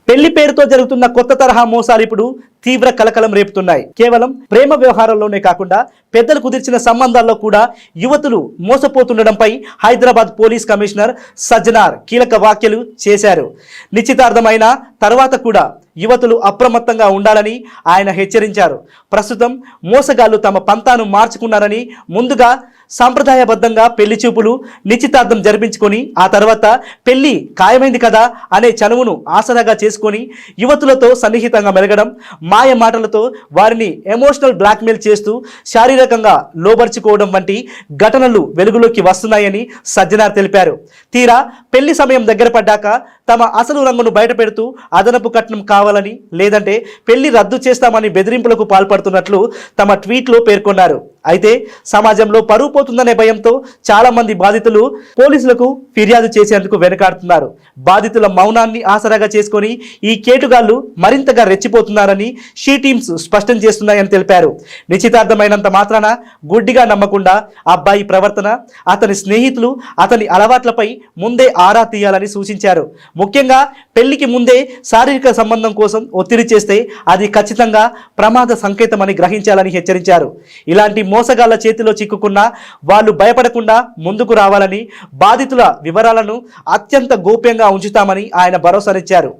పెళ్లి పేరుతో జరుగుతున్న కొత్త తరహా మోసాలు ఇప్పుడు తీవ్ర కలకలం రేపుతున్నాయి. కేవలం ప్రేమ వ్యవహారాల్లోనే కాకుండా పెద్దలు కుదిర్చిన సంబంధాల్లో కూడా యువతులు మోసపోతుండడంపై హైదరాబాద్ పోలీస్ కమిషనర్ సజ్జనార్ కీలక వ్యాఖ్యలు చేశారు. నిశ్చితార్థమైన తర్వాత కూడా యువతులు అప్రమత్తంగా ఉండాలని ఆయన హెచ్చరించారు. ప్రస్తుతం మోసగాళ్లు తమ పంతాను మార్చుకున్నారని, ముందుగా సాంప్రదాయబద్ధంగా పెళ్లి చూపులు నిశ్చితార్థం జరిపించుకొని ఆ తర్వాత పెళ్లి ఖాయమైంది కదా అనే చనువును ఆసరాగా చేసుకొని యువతులతో సన్నిహితంగా మెలగడం, మాయ మాటలతో వారిని ఎమోషనల్ బ్లాక్మెయిల్ చేస్తూ శారీరకంగా లోబర్చుకోవడం వంటి ఘటనలు వెలుగులోకి వస్తున్నాయని సజ్జనార్ తెలిపారు. తీరా పెళ్లి సమయం దగ్గర పడ్డాక తమ అసలు రంగును బయటపెడుతూ అదనపు కట్నం కావాలని, లేదంటే పెళ్లి రద్దు చేస్తామని బెదిరింపులకు పాల్పడుతున్నట్లు తమ ట్వీట్లో పేర్కొన్నారు. అయితే సమాజంలో పరువు పోతుందనే భయంతో చాలా మంది బాధితులు పోలీసులకు ఫిర్యాదు చేసేందుకు వెనుకాడుతున్నారు. బాధితుల మౌనాన్ని ఆసరాగా చేసుకొని ఈ కేటుగాళ్లు మరింతగా రెచ్చిపోతున్నారని షీ టీమ్స్ స్పష్టం చేస్తున్నాయని తెలిపారు. నిశ్చితార్థమైనంత మాత్రాన గుడ్డిగా నమ్మకుండా అబ్బాయి ప్రవర్తన, అతని స్నేహితులు, అతని అలవాట్లపై ముందే ఆరా తీయాలని సూచించారు. ముఖ్యంగా పెళ్లికి ముందే శారీరక సంబంధం కోసం ఒత్తిడి చేస్తే అది ఖచ్చితంగా ప్రమాద సంకేతమని గ్రహించాలని హెచ్చరించారు. ఇలాంటి మోసగాళ్ల చేతిలో చిక్కుకున్న వాళ్ళు భయపడకుండా ముందుకు రావాలని, బాధితుల వివరాలను అత్యంత గోప్యంగా ఉంచుతామని ఆయన భరోసానిచ్చారు.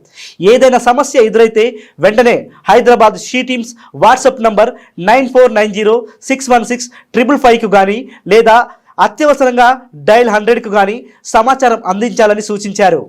ఏదైనా సమస్య ఎదురైతే వెంటనే Hyderabad she teams WhatsApp number 9490616555కు కానీ, లేదా అత్యవసరంగా డైల్ 100కు కానీ సమాచారం అందించాలని సూచించారు.